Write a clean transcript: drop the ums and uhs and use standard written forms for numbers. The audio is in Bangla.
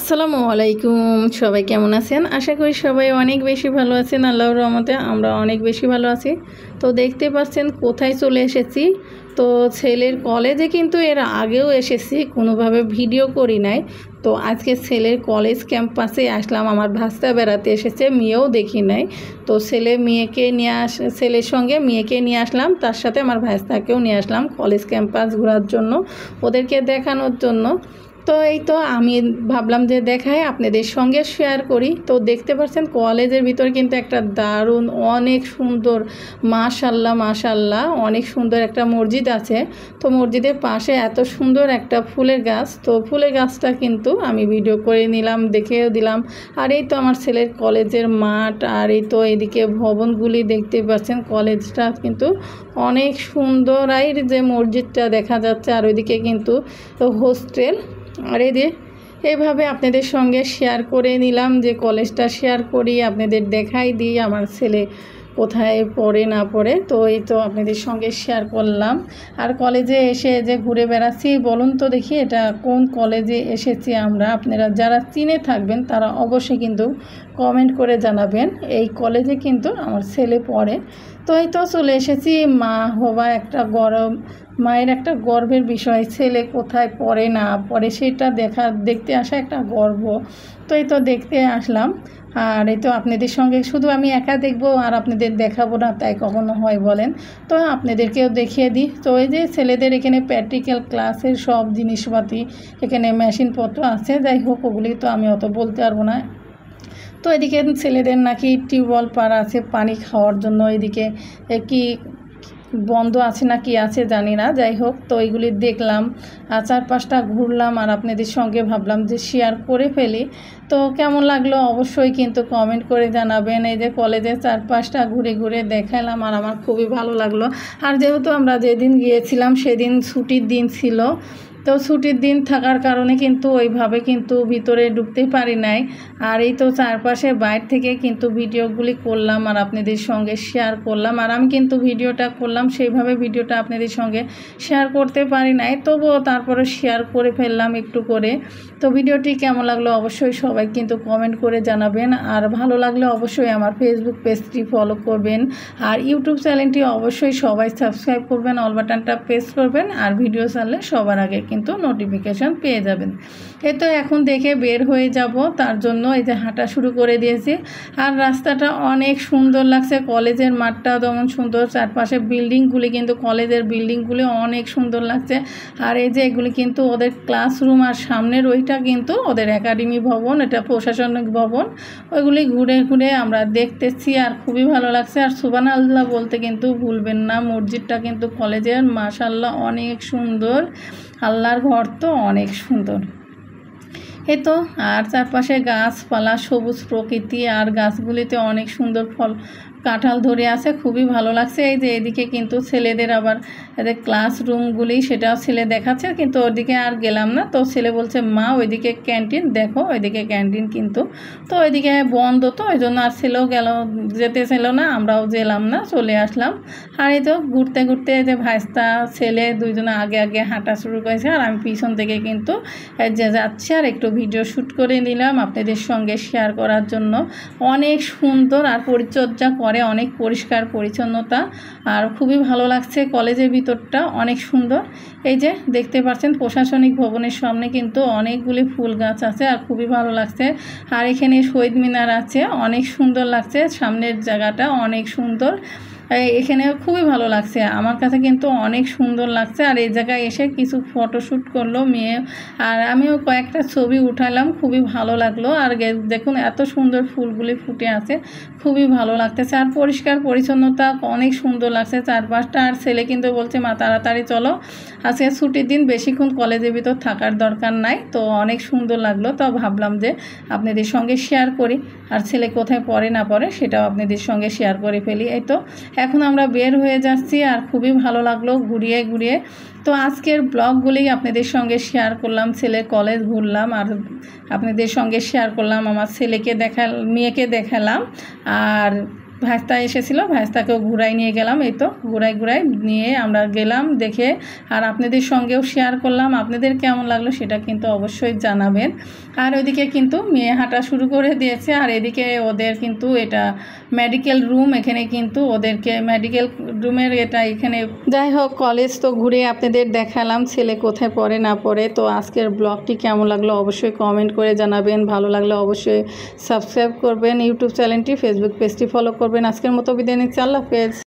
আসসালামু আলাইকুম। সবাই কেমন আছেন? আশা করি সবাই অনেক বেশি ভালো আছেন। আল্লাহর রহমতে আমরা অনেক বেশি ভালো আছি। তো দেখতে পাচ্ছেন কোথায় চলে এসেছি। তো ছেলের কলেজে কিন্তু এর আগেও এসেছি, কোনোভাবে ভিডিও করি নাই। তো আজকে ছেলের কলেজ ক্যাম্পাসে আসলাম। আমার ভাস্তা বেড়াতে এসেছে, মেয়েও দেখি নাই। তো ছেলের সঙ্গে মেয়েকে নিয়ে আসলাম, তার সাথে আমার ভাস্তাকেও নিয়ে আসলাম কলেজ ক্যাম্পাস ঘোরার জন্য, ওদেরকে দেখানোর জন্য। তো এই তো আমি ভাবলাম যে দেখাই আপনাদের সঙ্গে শেয়ার করি। তো দেখতে পাচ্ছেন কলেজের ভিতর কিন্তু একটা দারুণ অনেক সুন্দর, মাশাল্লাহ মাশাল্লাহ, অনেক সুন্দর একটা মসজিদ আছে। তো মসজিদের পাশে এত সুন্দর একটা ফুলের গাছ, তো ফুলের গাছটা কিন্তু আমি ভিডিও করে নিলাম, দেখেও দিলাম। আর এই তো আমার ছেলের কলেজের মাঠ, আর এই তো এদিকে ভবনগুলি দেখতে পাচ্ছেন। কলেজটা কিন্তু অনেক সুন্দর, আর যে মসজিদটা দেখা যাচ্ছে, আর ওইদিকে কিন্তু হোস্টেল। আর এইভাবে আপনাদের সঙ্গে শেয়ার করে নিলাম, যে কলেজটা শেয়ার করি, আপনাদের দেখাই দিই আমার ছেলে কোথায় পড়ে না পড়ে। তো এই তো আপনাদের সঙ্গে শেয়ার করলাম। আর কলেজে এসে যে ঘুরে বেড়াচ্ছি, বলুন তো দেখি এটা কোন কলেজে এসেছি আমরা। আপনারা যারা চিনে থাকবেন তারা অবশ্যই কিন্তু কমেন্ট করে জানাবেন। এই কলেজে কিন্তু আমার ছেলে পড়ে। তো এই তো চলে এসেছি। মায়ের একটা গর্বের বিষয়, ছেলে কোথায় পড়ে না পড়ে সেটা দেখতে আসা একটা গর্ব। তো এই তো দেখতে আসলাম। আর এই তো আপনাদের সঙ্গে শুধু আমি একা দেখবো আর আপনাদের দেখাবো না, তাই কখনো হয় বলেন? তো আপনাদেরকেও দেখিয়ে দিই। তো এই যে ছেলেদের এখানে প্র্যাকটিক্যাল ক্লাসের সব জিনিসপাতি, এখানে মেশিনপত্র আছে। যাই হোক, ওগুলি তো আমি অত বলতে পারবো না। তো এদিকে ছেলেদের নাকি টিউবওয়েল পাড়া আছে পানি খাওয়ার জন্য, এদিকে কি বন্ধ আছে না কি আছে জানি না। যাই হোক, তো এইগুলি দেখলাম আর চারপাশটা ঘুরলাম, আর আপনাদের সঙ্গে ভাবলাম যে শেয়ার করে ফেলি। তো কেমন লাগলো অবশ্যই কিন্তু কমেন্ট করে জানাবেন। এই যে কলেজের চারপাশটা ঘুরে ঘুরে দেখালাম, আর আমার খুবই ভালো লাগলো। আর যেহেতু আমরা যেদিন গিয়েছিলাম সেদিন ছুটির দিন ছিল, তো ছুটির দিন থাকার কারণে কিন্তু ওইভাবে কিন্তু ভিতরে ঢুকতে পারি নাই। আর এই তো চারপাশে বাইরে থেকে কিন্তু ভিডিওগুলি করলাম আর আপনাদের সঙ্গে শেয়ার করলাম। আর আমি কিন্তু ভিডিওটা করলাম, সেইভাবে ভিডিওটা আপনাদের সঙ্গে শেয়ার করতে পারি নাই, তবুও তারপরে শেয়ার করে ফেললাম একটু করে। তো ভিডিওটি কেমন লাগলো অবশ্যই সবাই কিন্তু কমেন্ট করে জানাবেন। আর ভালো লাগলে অবশ্যই আমার ফেসবুক পেজটি ফলো করবেন, আর ইউটিউব চ্যানেলটি অবশ্যই সবাই সাবস্ক্রাইব করবেন, অল বাটনটা প্রেস করবেন, আর ভিডিও ছাড়লে সবার আগে কিন্তু নোটিফিকেশন পেয়ে যাবেন। এই তো এখন দেখে বের হয়ে যাব, তার জন্য এই যে হাঁটা শুরু করে দিয়েছি। আর রাস্তাটা অনেক সুন্দর লাগছে, কলেজের মাঠটা যেমন সুন্দর, চারপাশে বিল্ডিংগুলি কিন্তু কলেজের বিল্ডিংগুলি অনেক সুন্দর লাগছে। আর এই যে এগুলি কিন্তু ওদের ক্লাসরুম, আর সামনের ওইটা কিন্তু ওদের একাডেমি ভবন, এটা প্রশাসনিক ভবন। ওইগুলি ঘুরে ঘুরে আমরা দেখতেছি, আর খুবই ভালো লাগছে। আর সুবহানাল্লাহ বলতে কিন্তু ভুলবেন না, মসজিদটা কিন্তু কলেজের মাশাআল্লাহ অনেক সুন্দর। আল্লাহর ঘর তো অনেক সুন্দর। এই তো আর চারপাশে গাছপালা, সবুজ প্রকৃতি, আর গাছগুলিতে অনেক সুন্দর কাঁঠাল ধরে আছে, খুবই ভালো লাগছে। এই যে এদিকে কিন্তু ছেলেদের আবার এদের ক্লাসরুমগুলি, সেটাও ছেলে দেখাচ্ছে, কিন্তু ওইদিকে আর গেলাম না। তো ছেলে বলছে মা ওইদিকে ক্যান্টিন দেখো, ওইদিকে ক্যান্টিন কিন্তু, তো ওইদিকে বন্ধ, তো ওই জন্য আর ছেলেও যেতে ছিল না, আমরাও গেলাম না, চলে আসলাম। আর এই তো ঘুরতে ঘুরতে যে ভাইস্তা ছেলে দুইজনে আগে আগে হাঁটা শুরু করেছে, আর আমি পিছন থেকে কিন্তু যে যাচ্ছি, আর একটু ভিডিও শ্যুট করে নিলাম আপনাদের সঙ্গে শেয়ার করার জন্য। অনেক সুন্দর, আর পরিচর্যা করে, অনেক পরিষ্কার পরিচ্ছন্নতা, আর খুবই ভালো লাগছে। কলেজের ভিতরটা অনেক সুন্দর। এই যে দেখতে পাচ্ছেন প্রশাসনিক ভবনের সামনে কিন্তু অনেকগুলি ফুল গাছ আছে, আর খুবই ভালো লাগছে। আর এখানে শহীদ মিনার আছে, অনেক সুন্দর লাগছে, সামনের জায়গাটা অনেক সুন্দর। এখানে খুবই ভালো লাগছে, আমার কাছে কিন্তু অনেক সুন্দর লাগছে। আর এই জায়গায় এসে কিছু ফটোশ্যুট করলো মেয়ে, আর আমিও কয়েকটা ছবি উঠালাম, খুবই ভালো লাগলো। আর দেখুন এত সুন্দর ফুলগুলি ফুটে আছে, খুবই ভালো লাগতেছে, আর পরিষ্কার পরিচ্ছন্নতা অনেক সুন্দর লাগছে চারপাশটা। আর ছেলে কিন্তু বলছে মা তাড়াতাড়ি চলো, আজকে ছুটির দিন, বেশিক্ষণ কলেজের ভিতর থাকার দরকার নাই। তো অনেক সুন্দর লাগলো, তো ভাবলাম যে আপনাদের সঙ্গে শেয়ার করি, আর ছেলে কোথায় পড়ে না পড়ে সেটাও আপনাদের সঙ্গে শেয়ার করে ফেলি। এই তো এখন আমরা বের হয়ে যাচ্ছি, আর খুবই ভালো লাগলো ঘুরিয়ে ঘুরিয়ে। তো আজকের ব্লগগুলি আপনাদের সঙ্গে শেয়ার করলাম, ছেলের কলেজ ঘুরলাম, আর আপনাদের সঙ্গে শেয়ার করলাম, আমার মেয়েকে দেখালাম, আর ভাস্তা এসেছিলো, ভাস্তাকেও ঘুরাই নিয়ে গেলাম। এই তো ঘুরাই নিয়ে আমরা গেলাম দেখে, আর আপনাদের সঙ্গেও শেয়ার করলাম। আপনাদের কেমন লাগলো সেটা কিন্তু অবশ্যই জানাবেন। আর ওইদিকে কিন্তু মেয়ে হাঁটা শুরু করে দিয়েছে, আর এদিকে ওদের কিন্তু এটা মেডিকেল রুম, এখানে কিন্তু ওদেরকে মেডিকেল রুমের এটা এখানে। যাই হোক, কলেজ তো ঘুরে আপনাদের দেখালাম, ছেলে কোথায় পড়ে না পড়ে। তো আজকের ব্লগটি কেমন লাগলো অবশ্যই কমেন্ট করে জানাবেন, ভালো লাগলে অবশ্যই সাবস্ক্রাইব করবেন ইউটিউব চ্যানেলটি, ফেসবুক পেজটি ফলো করবেন। আজকের মতো বিদায় নিচ্ছি, আল্লাহ হাফেজ।